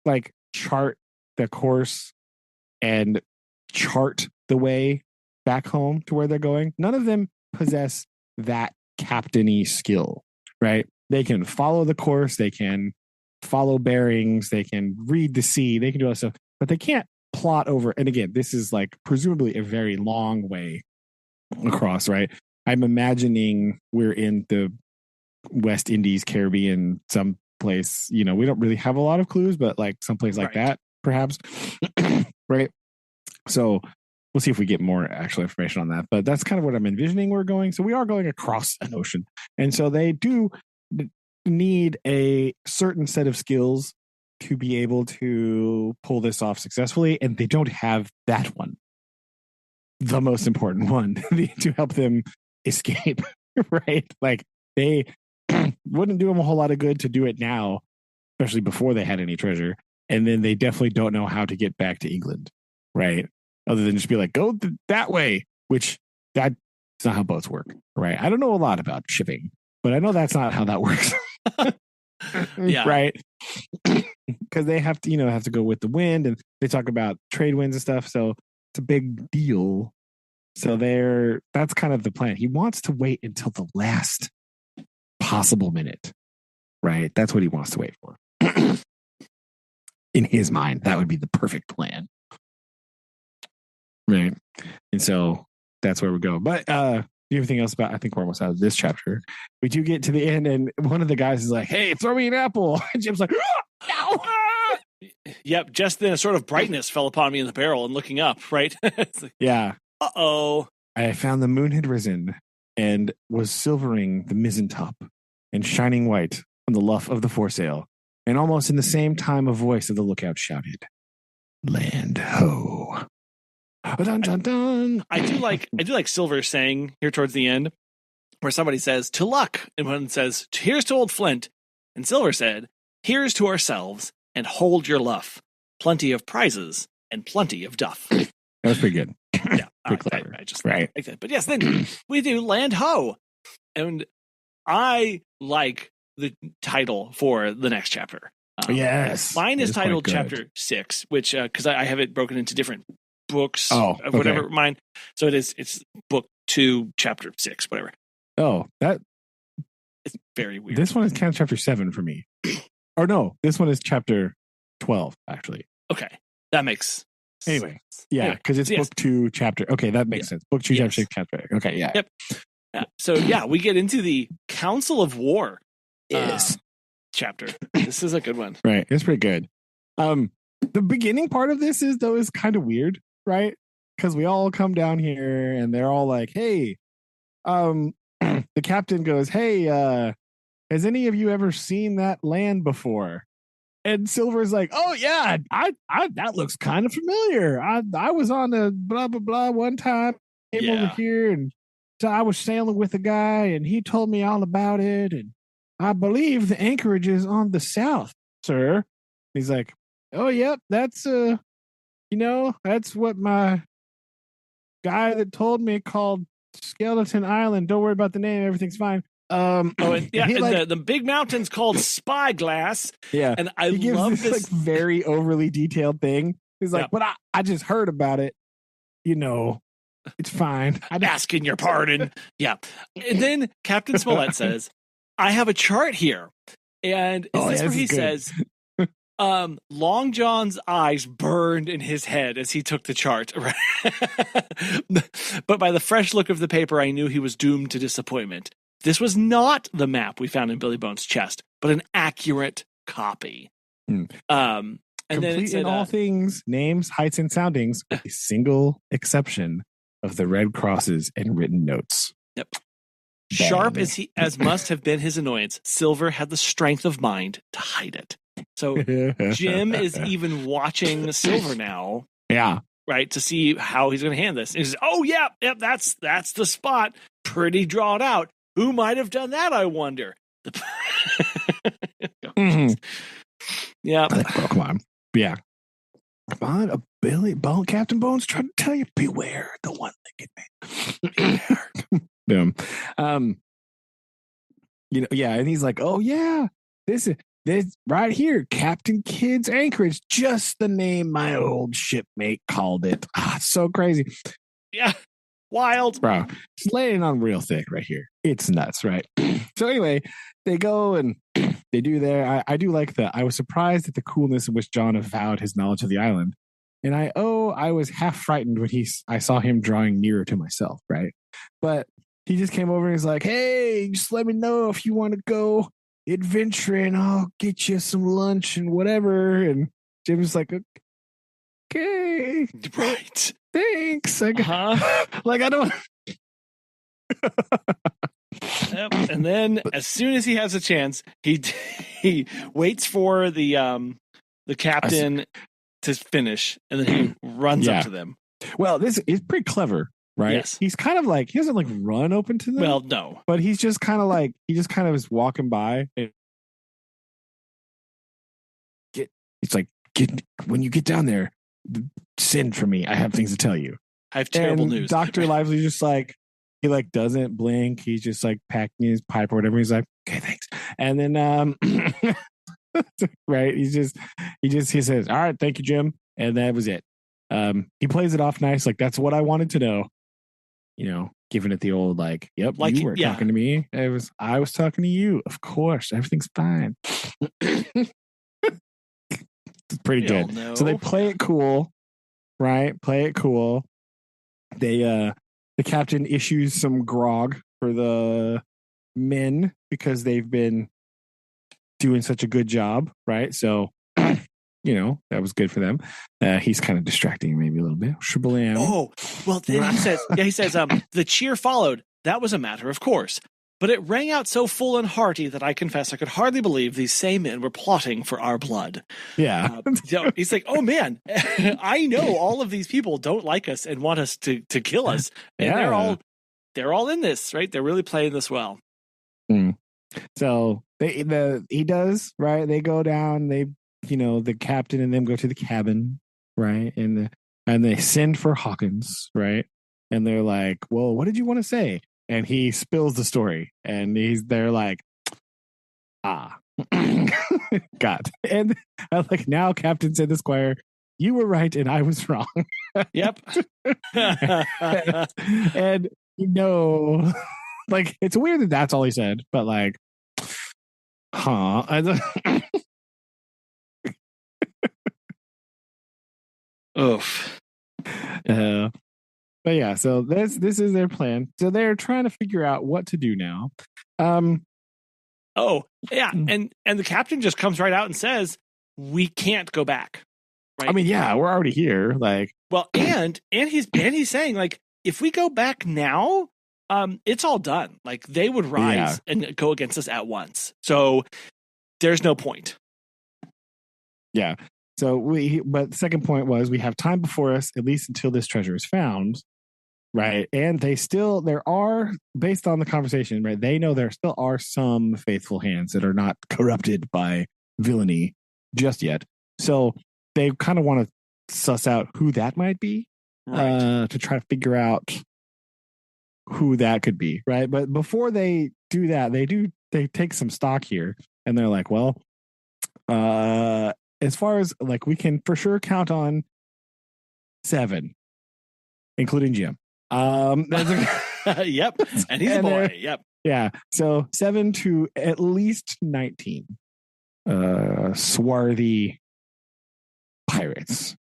like, chart the course and chart the way back home to where they're going. None of them possess that captainy skill, right? They can follow the course, they can follow bearings, they can read the sea, they can do all that stuff, but they can't plot over. And again, this is like presumably a very long way across, right? I'm imagining we're in the West Indies, Caribbean, someplace, we don't really have a lot of clues, but like someplace like that, perhaps. Right. So we'll see if we get more actual information on that, but that's kind of what I'm envisioning we're going. So we are going across an ocean. And so they do need a certain set of skills to be able to pull this off successfully. And they don't have that one, the most important one, to help them escape, right? Like, they wouldn't do them a whole lot of good to do it now, especially before they had any treasure. And then they definitely don't know how to get back to England, right? Other than just be like, go that way, which that's not how boats work, right? I don't know a lot about shipping, but I know that's not how that works. Yeah. Right. Because they have to, have to go with the wind, and they talk about trade winds and stuff. So it's a big deal. So that's kind of the plan. He wants to wait until the last possible minute. Right. That's what he wants to wait for. In his mind, that would be the perfect plan. Right. And so that's where we go. But everything else I think we're almost out of this chapter. We do get to the end, and one of the guys is like, "Hey, throw me an apple." And Jim's like, "No." Yep. Just then a sort of brightness fell upon me in the barrel, and looking up, right? Like, yeah. Uh-oh. I found the moon had risen and was silvering the mizzen top and shining white on the luff of the foresail. And almost in the same time, a voice of the lookout shouted, "Land ho." Dun, dun, dun. I do like Silver saying here towards the end, where somebody says, "To luck," and one says, "Here's to old Flint." And Silver said, "Here's to ourselves, and hold your luff. Plenty of prizes and plenty of duff." That was pretty good. Yeah, pretty clever. I just right. like that. But yes, then we do land ho, and I like the title for the next chapter. Yes, mine is titled Chapter 6, which because I have it broken into different books, okay. whatever mine. So it's book 2, chapter 6, whatever. Oh, It's very weird. This one is kind of chapter 7 for me. Or no, this one is chapter 12, actually. Okay, that makes anyway. sense. Yeah, because it's book 2, chapter. Okay, that makes sense. Book 2, chapter 6, chapter. Okay, yeah. Yep. Yeah. So yeah, we get into the Council of War. Yes. Chapter. This is a good one. Right, it's pretty good. The beginning part of this is kind of weird, right? Because we all come down here and they're all like, "Hey," the captain goes, "Hey, has any of you ever seen that land before?" And Silver's like, "Oh yeah, I that looks kind of familiar. I was on the blah blah blah one time, came over here, and so I was sailing with a guy, and he told me all about it, and I believe the anchorage is on the south, sir." He's like, "Oh yep, that's that's what my guy that told me called Skeleton Island. Don't worry about the name, everything's fine." The big mountain's called Spyglass. Yeah, and I gives love this like very overly detailed thing. He's like, "But I just heard about it. It's fine. I'm asking your pardon." Yeah, and then Captain Smollett says, "I have a chart here," and this where he says, Long John's eyes burned in his head as he took the chart. But by the fresh look of the paper, I knew he was doomed to disappointment. This was not the map we found in Billy Bones' chest, but an accurate copy. And complete then it said, in all things, names, heights, and soundings, with a single exception of the red crosses and written notes. Yep. Sharp as must have been his annoyance, Silver had the strength of mind to hide it. So Jim is even watching Silver now. Yeah. Right, to see how he's going to handle this. And he says, "Oh, yeah, that's the spot. Pretty drawn out. Who might have done that, I wonder?" Yeah. Come on. Yeah. Come on, Captain Bones trying to tell you, beware the one-legged man. Boom. And he's like, "Oh yeah, this right here, Captain Kidd's Anchorage, just the name my old shipmate called it." It's so crazy. Yeah. Wild. Bro, it's laying on real thick right here. It's nuts, right? So anyway, they go and they do there. I do like I was surprised at the coolness in which John avowed his knowledge of the island. And I was half frightened when I saw him drawing nearer to myself, right? But he just came over and he's like, "Hey, just let me know if you want to go adventuring. I'll get you some lunch and whatever." And Jim's like, "Okay. Right. Thanks." I don't. Yep. And then, as soon as he has a chance, he waits for the captain to finish, and then he runs up to them. Well, this is pretty clever, right? Yes. He's kind of like, he doesn't like run open to them. Well, no, but he's just kind of like, is walking by. And when you get down there, send for me. I have things to tell you. I have terrible news. Dr. Lively's just like, like doesn't blink. He's just like packing his pipe or whatever. He's like, okay, thanks. And then right, he says, all right, thank you, Jim. And that was it. He plays it off nice, like that's what I wanted to know. Giving it the old like, yep, like, you weren't talking to me. I was talking to you. Of course, everything's fine. It's pretty good. So they play it cool, right? Play it cool. They the captain issues some grog for the men because they've been doing such a good job, right? So that was good for them. He's kind of distracting maybe a little bit. Shablam. Oh, well, then he says, the cheer followed. That was a matter of course. But it rang out so full and hearty that I confess I could hardly believe these same men were plotting for our blood. Yeah. He's like, oh man, I know all of these people don't like us and want us to kill us. And they're all in this, right? They're really playing this well. Mm. So he does, right? They go down, the captain and them go to the cabin, right? And they send for Hawkins, right? And they're like, well, what did you want to say? And he spills the story, and they're like, God. And I'm like, now Captain said to Squire, you were right and I was wrong. Yep. and like, it's weird that that's all he said, but like, Oof. But yeah, so this is their plan. So they're trying to figure out what to do now. Oh yeah, and the captain just comes right out and says, "We can't go back." Right? I mean, yeah, we're already here. Like, well, and he's saying like, if we go back now, it's all done. Like they would rise and go against us at once. So there's no point. Yeah. So but the second point was we have time before us, at least until this treasure is found. Right. And there are, based on the conversation, right, they know there still are some faithful hands that are not corrupted by villainy just yet. So they kind of want to suss out who that might be, right, to try to figure out who that could be. Right. But before they do that, they take some stock here and they're like, well, as far as like, we can for sure count on 7, including Jim. Yep, and he's a boy. Yep. Yeah. So 7 to at least 19 swarthy pirates.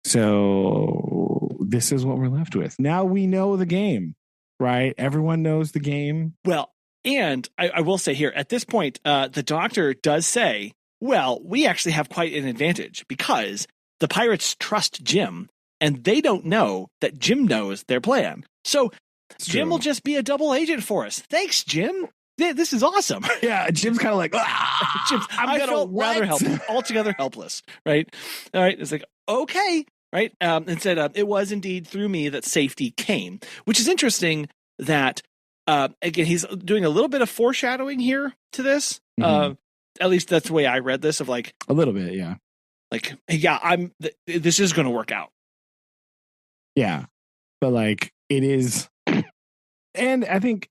So this is what we're left with. Now we know the game, right? Everyone knows the game. Well, and I will say here at this point, the doctor does say, well, we actually have quite an advantage because the pirates trust Jim. And they don't know that Jim knows their plan. So Jim will just be a double agent for us. Thanks, Jim. This is awesome. Yeah, Jim's kind of like, I felt rather altogether helpless, right? All right, it's like, okay, right? And said, it was indeed through me that safety came, which is interesting that, again, he's doing a little bit of foreshadowing here to this. Mm-hmm. At least that's the way I read this, of like. A little bit, yeah. Like, yeah, this is going to work out. Yeah, but like it is, and I think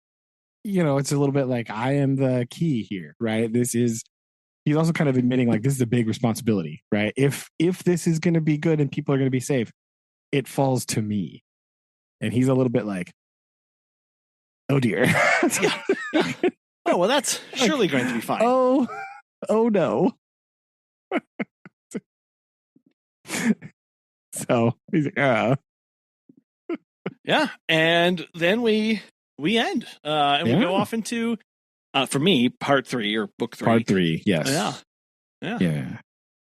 it's a little bit like I am the key here, right? He's also kind of admitting like this is a big responsibility, right? If this is going to be good and people are going to be safe, it falls to me, and he's a little bit like, oh dear, yeah. Oh well, that's surely going to be fine. Oh no. So he's like, yeah, and then we end, and we go off into, for me, part 3 or book 3. Part 3, yes. Yeah.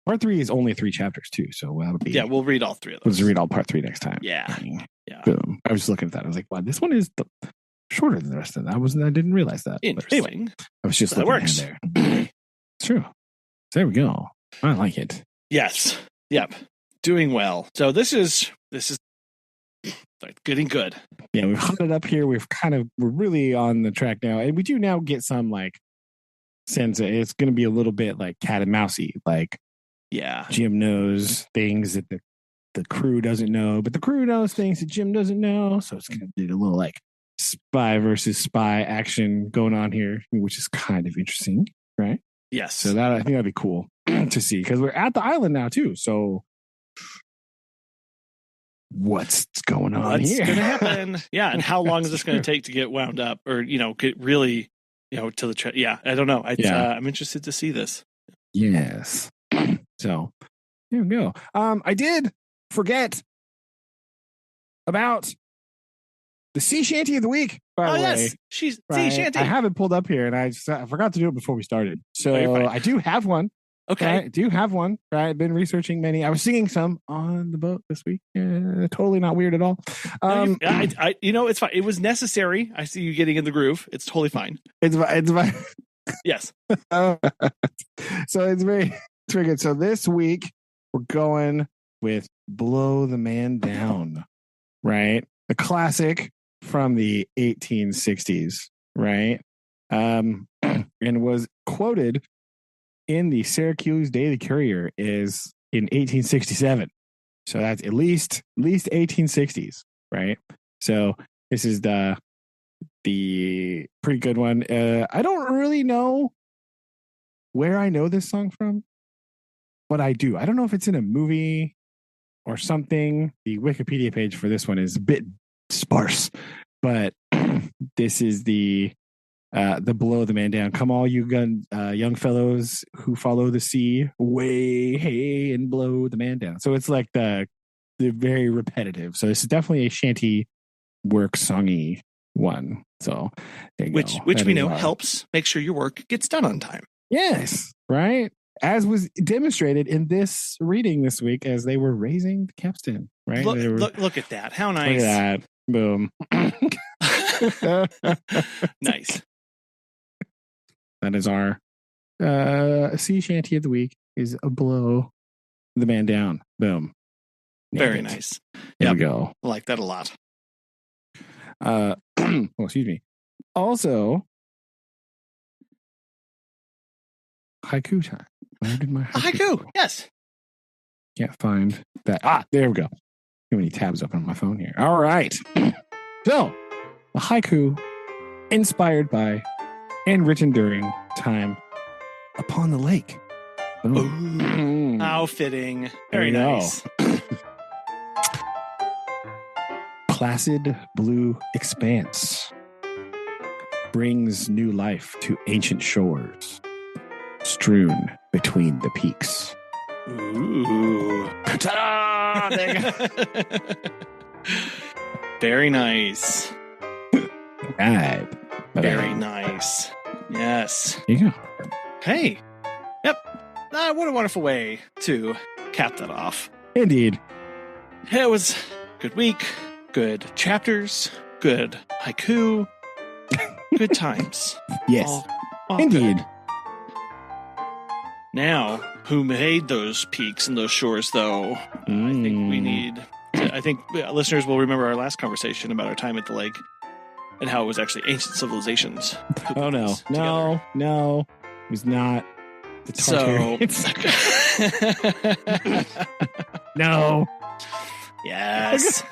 Part 3 is only 3 chapters too, so that'll be. Yeah, we'll read all 3 of those. We'll just read all part 3 next time. Yeah. Boom. I was just looking at that. I was like, wow, this one is shorter than the rest of them. I didn't realize that. Interesting. Anyway, I was just looking at there. It's true. There we go. I like it. Yes. Yep. Doing well. So this is getting good. Yeah, we've hung it up here. We're really on the track now, and we do now get some like sense that it's going to be a little bit like cat and mousey. Like, yeah, Jim knows things that the crew doesn't know, but the crew knows things that Jim doesn't know. So it's going to be a little like spy versus spy action going on here, which is kind of interesting, right? Yes. So that I think that'd be cool to see because we're at the island now too. So what's going on here? What's going to happen? Yeah, and how long is this going to take to get wound up, or get really, to the yeah? I don't know. I'm interested to see this. Yes. So here we go. I did forget about the sea shanty of the week. By the way, yes, she's sea shanty. I have it pulled up here, and I forgot to do it before we started. So I do have one. Okay, right? I do have one. Right? I've been researching many. I was singing some on the boat this week. Totally not weird at all. It's fine. It was necessary. I see you getting in the groove. It's totally fine. It's fine. Yes. So it's very good. So this week we're going with "Blow the Man Down," right? A classic from the 1860s, right? And was quoted in the Syracuse Daily Courier is in 1867. So that's at least 1860s, right? So this is the pretty good one. I don't really know where I know this song from, but I do. I don't know if it's in a movie or something. The Wikipedia page for this one is a bit sparse, but this is the "Blow the Man Down." Come all you young fellows who follow the sea, way hey and blow the man down. So it's like the very repetitive. So this is definitely a shanty work songy one. So which we know helps make sure your work gets done on time. Yes, right. As was demonstrated in this reading this week, as they were raising the capstan. Right. Look at that. How nice. Look at that. Boom. Nice. That is our sea shanty of the week. Is a "Blow the Man Down." Boom. Very nice. There we go. I like that a lot. Excuse me. Also, haiku time. Where did my haiku? Yes. Can't find that. There we go. Too many tabs open on my phone here. All right. So, a haiku inspired by and written during time upon the lake. Ooh, how fitting. Very nice. Placid blue expanse brings new life to ancient shores, strewn between the peaks. Ooh. Ta-da! There you go. Very nice. Right. Very nice. Yes. There you go. Hey. Yep. What a wonderful way to cap that off. Indeed. It was a good week. Good chapters. Good haiku. Good times. Yes. All indeed. Good. Now, who made those peaks and those shores, though? I think we need... I think listeners will remember our last conversation about our time at the lake and how it was actually ancient civilizations. Oh, no. No. It was not the Tartarians. No. Yes.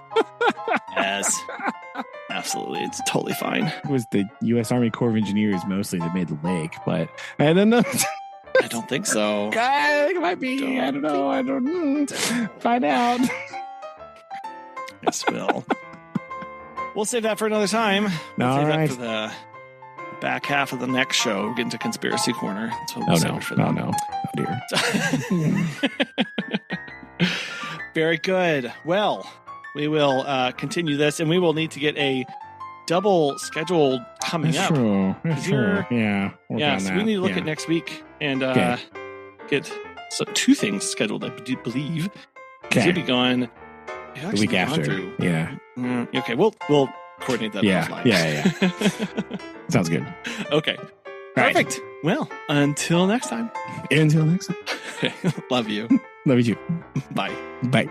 Yes. Absolutely. It's totally fine. It was the U.S. Army Corps of Engineers mostly that made the lake, but I don't know. I don't think so. It might be. I don't know. I don't find out. Yes, we'll save that for another time. We'll save that for the back half of the next show. We'll get into Conspiracy Corner. That's what we'll save it for that. No. Oh, dear. Very good. Well, we will continue this, and we will need to get a double schedule coming up. That's true. Yeah. So we need to look at next week and get two things scheduled, I believe. Okay. You'll be gone the week after. Yeah. Okay. We'll coordinate that. Offline. Yeah. Sounds good. Okay. Perfect. Right. Well, until next time. Until next time. Love you. Love you too. Bye. Bye.